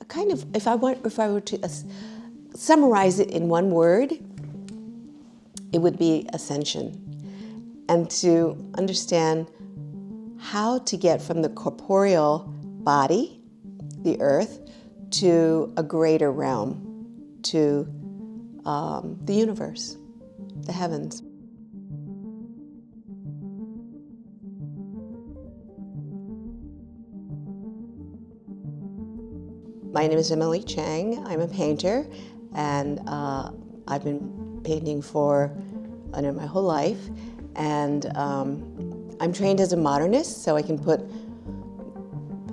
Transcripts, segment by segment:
kind of, if I were to summarize it in one word, it would be ascension. And to understand how to get from the corporeal body, the earth, to a greater realm, to the universe, the heavens. My name is Emily Cheng. I'm a painter, and I've been painting for my whole life. And I'm trained as a modernist, so I can put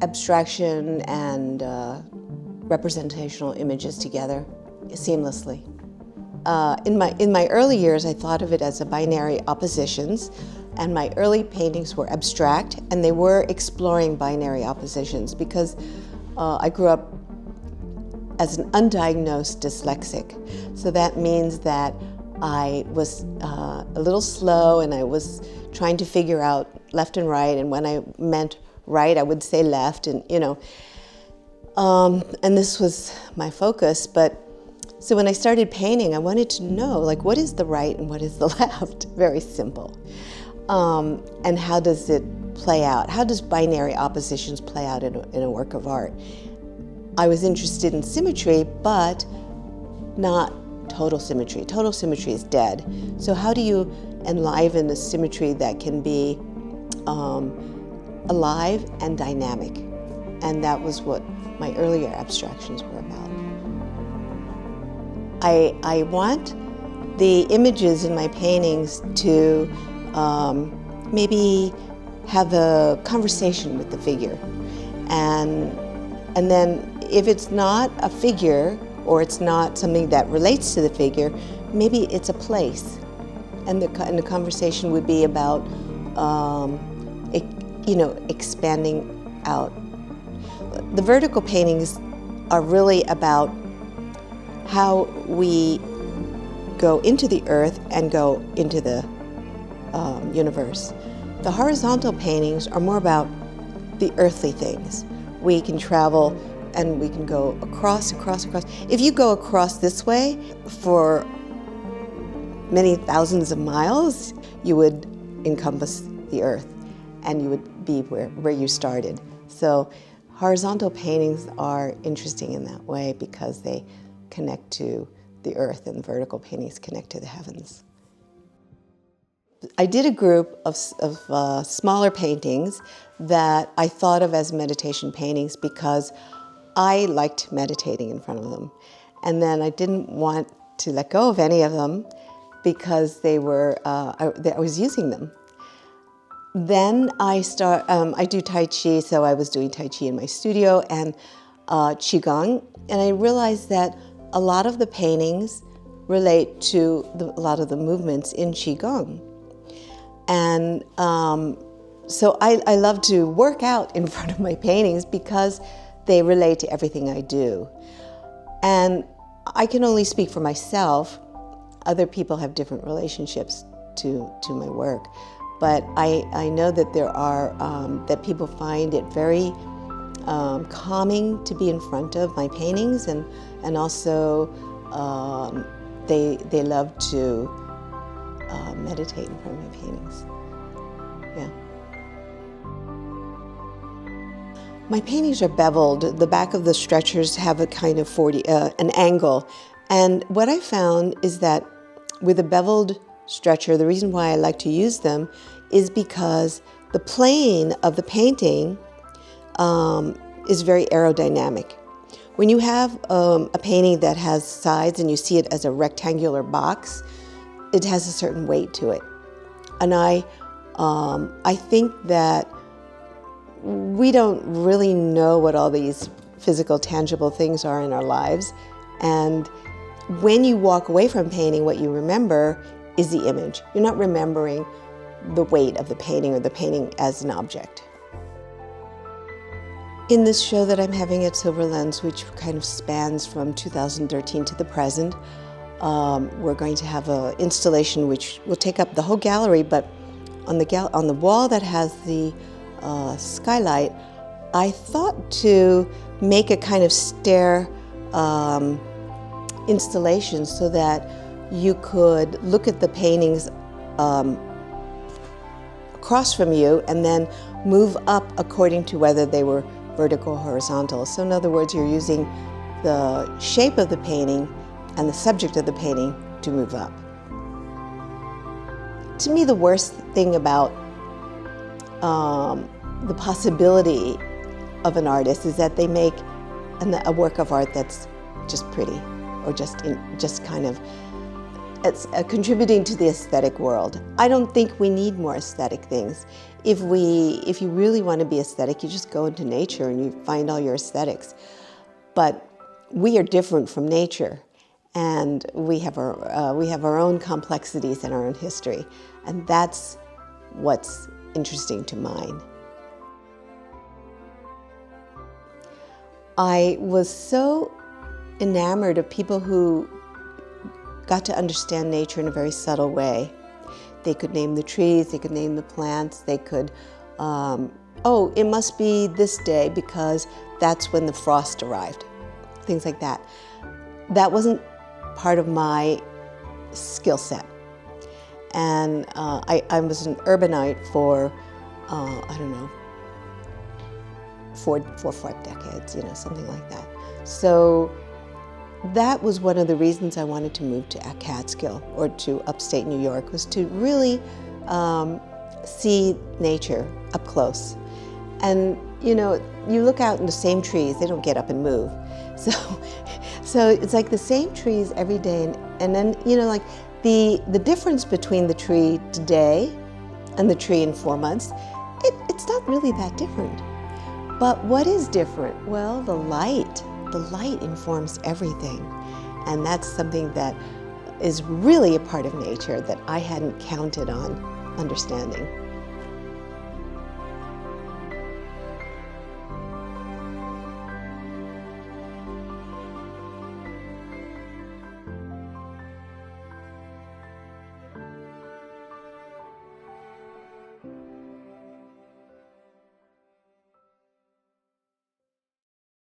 abstraction and representational images together seamlessly. In my early years, I thought of it as a binary oppositions, and my early paintings were abstract, and they were exploring binary oppositions because I grew up as an undiagnosed dyslexic. So that means that I was a little slow, and I was trying to figure out left and right, and when I meant right, I would say left, and and this was my focus. But so when I started painting, I wanted to know, like, what is the right and what is the left? Very simple. And how does it play out? How does binary oppositions play out in a work of art? I was interested in symmetry, but not total symmetry. Total symmetry is dead. So how do you enliven a symmetry that can be alive and dynamic? And that was what my earlier abstractions were about. I want the images in my paintings to maybe have a conversation with the figure. And then if it's not a figure, or it's not something that relates to the figure, maybe it's a place. And the conversation would be about, expanding out. The vertical paintings are really about how we go into the earth and go into the universe. The horizontal paintings are more about the earthly things. We can travel and we can go across. If you go across this way for many thousands of miles, you would encompass the earth and you would be where you started. So horizontal paintings are interesting in that way because they connect to the earth, and vertical paintings connect to the heavens. I did a group of smaller paintings that I thought of as meditation paintings because I liked meditating in front of them. And then I didn't want to let go of any of them because they were, I was using them. Then I do Tai Chi, so I was doing Tai Chi in my studio, and Qigong, and I realized that a lot of the paintings relate to a lot of the movements in Qigong. And so I love to work out in front of my paintings because they relate to everything I do. And I can only speak for myself. Other people have different relationships to my work. But I know that there are, that people find it very calming to be in front of my paintings, and also they love to meditate in front of my paintings. Yeah. My paintings are beveled. The back of the stretchers have a kind of an angle. And what I found is that with a beveled stretcher, the reason why I like to use them is because the plane of the painting is very aerodynamic. When you have a painting that has sides and you see it as a rectangular box, it has a certain weight to it. And I think that we don't really know what all these physical, tangible things are in our lives. And when you walk away from painting, what you remember is the image. You're not remembering the weight of the painting or the painting as an object. In this show that I'm having at Silverlens, which kind of spans from 2013 to the present, we're going to have an installation which will take up the whole gallery, but on the wall that has the skylight I thought to make a kind of stair installation so that you could look at the paintings across from you and then move up according to whether they were vertical or horizontal. So in other words, you're using the shape of the painting and the subject of the painting to move up. To me, the worst thing about the possibility of an artist is that they make a work of art that's just pretty, or just kind of it's contributing to the aesthetic world. I don't think we need more aesthetic things. If you really want to be aesthetic, you just go into nature and you find all your aesthetics. But we are different from nature, and we have our own complexities and our own history, and that's what's interesting to mine. I was so enamored of people who got to understand nature in a very subtle way. They could name the trees, they could name the plants, they could, oh, it must be this day because that's when the frost arrived, things like that. That wasn't part of my skill set. And I was an urbanite for, I don't know, four or 5 decades, you know, something like that. So that was one of the reasons I wanted to move to Catskill or to upstate New York, was to really see nature up close. And you know, you look out in the same trees, they don't get up and move. So it's like the same trees every day, and then, you know, like the difference between the tree today and the tree in 4 months, it's not really that different. But what is different? Well, the light. The light informs everything. And that's something that is really a part of nature that I hadn't counted on understanding.